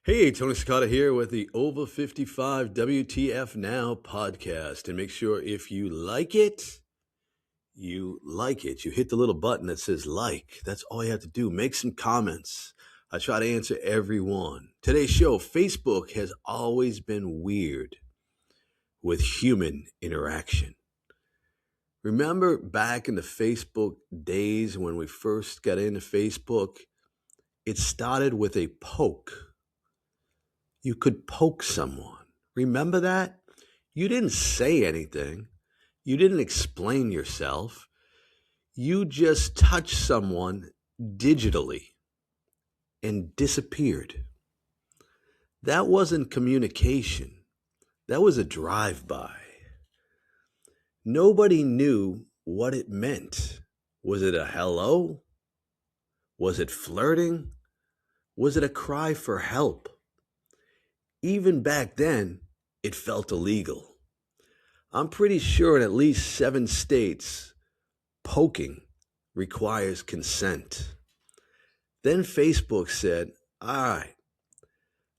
Hey, Tony Scott here with the Over 55 WTF Now podcast. And make sure if you like it, you like it. You hit the little button that says like. That's all you have to do. Make some comments. I try to answer every one. Today's show, Facebook has always been weird with human interaction. Remember back in the Facebook days when we first got into Facebook? It started with a poke. You could poke someone. Remember that? You didn't say anything. You didn't explain yourself. You just touched someone digitally and disappeared. That wasn't communication. That was a drive-by. Nobody knew what it meant. Was it a hello? Was it flirting? Was it a cry for help? Even back then, it felt illegal. I'm pretty sure in at least 7 states, poking requires consent. Then Facebook said, all right,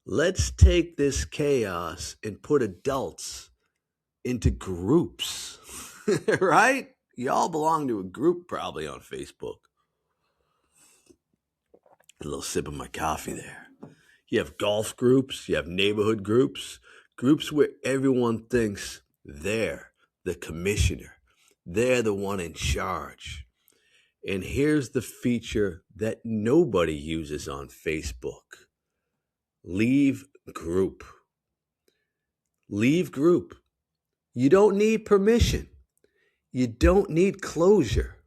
let's take this chaos and put adults into groups, right? Y'all belong to a group probably on Facebook. A little sip of my coffee there. You have golf groups, you have neighborhood groups, groups where everyone thinks they're the commissioner. They're the one in charge. And here's the feature that nobody uses on Facebook. Leave group. Leave group. You don't need permission. You don't need closure.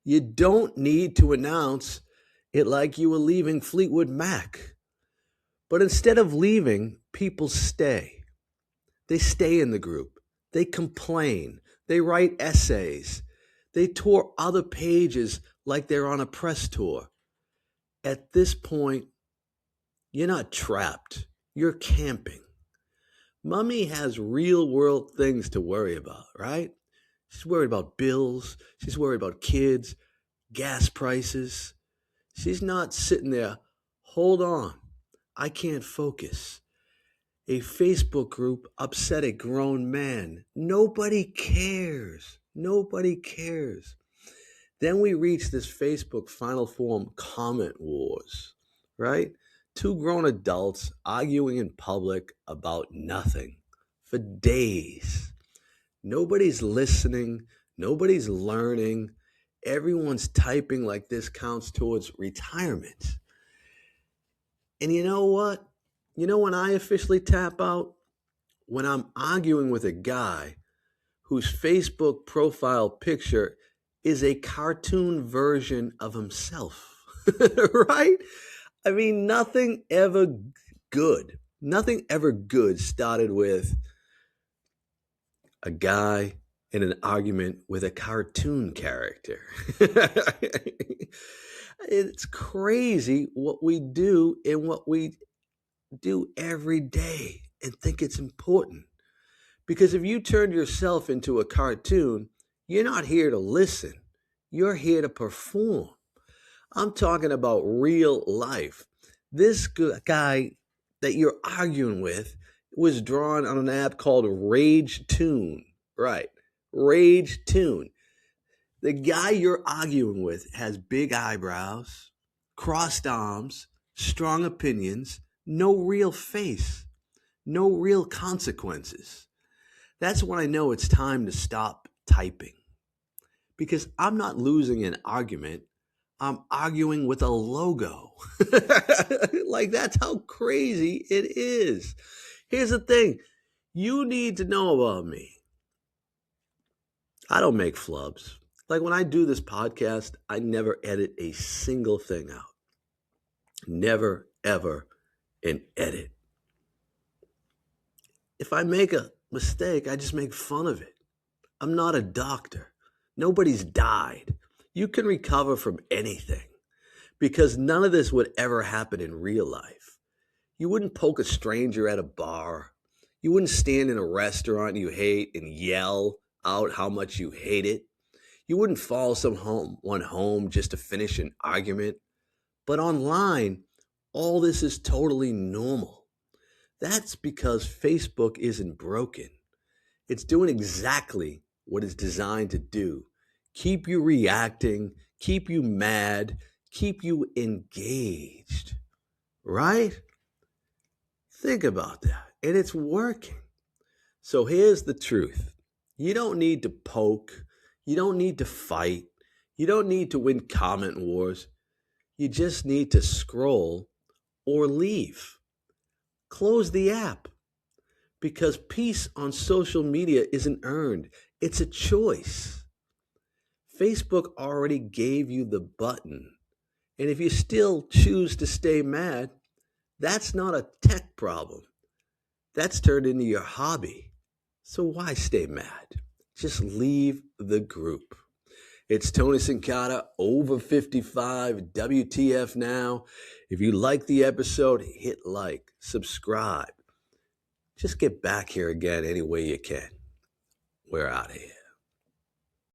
You don't need to announce it like you were leaving Fleetwood Mac. But instead of leaving, people stay. They stay in the group. They complain. They write essays. They tour other pages like they're on a press tour. At this point, you're not trapped. You're camping. Mommy has real world things to worry about, right? She's worried about bills. She's worried about kids, gas prices. She's not sitting there, hold on, I can't focus. A Facebook group upset a grown man. Nobody cares. Nobody cares. Then we reach this Facebook final form comment wars, right? 2 grown adults arguing in public about nothing for days. Nobody's listening. Nobody's learning. Everyone's typing like this counts towards retirement. And you know what? You know when I officially tap out? When I'm arguing with a guy whose Facebook profile picture is a cartoon version of himself, right? I mean, nothing ever good started with a guy in an argument with a cartoon character. It's crazy what we do and what we do every day and think it's important. Because if you turn yourself into a cartoon, you're not here to listen. You're here to perform. I'm talking about real life. This guy that you're arguing with was drawn on an app called Rage Tune. Right. Rage Tune. The guy you're arguing with has big eyebrows, crossed arms, strong opinions, no real face, no real consequences. That's when I know it's time to stop typing. Because I'm not losing an argument. I'm arguing with a logo. Like, that's how crazy it is. Here's the thing. You need to know about me. I don't make flubs. Like when I do this podcast, I never edit a single thing out. Never, ever an edit. If I make a mistake, I just make fun of it. I'm not a doctor. Nobody's died. You can recover from anything because none of this would ever happen in real life. You wouldn't poke a stranger at a bar. You wouldn't stand in a restaurant you hate and yell out how much you hate it. You wouldn't follow someone home just to finish an argument. But online, all this is totally normal. That's because Facebook isn't broken. It's doing exactly what it's designed to do. Keep you reacting, keep you mad, keep you engaged. Right? Think about that. And it's working. So here's the truth. You don't need to poke. You don't need to fight. You don't need to win comment wars. You just need to scroll or leave. Close the app. Because peace on social media isn't earned. It's a choice. Facebook already gave you the button. And if you still choose to stay mad, that's not a tech problem. That's turned into your hobby. So why stay mad? Just leave the group. It's Tony Sincata, over 55, WTF now. If you like the episode, hit like, subscribe. Just get back here again any way you can. We're out of here.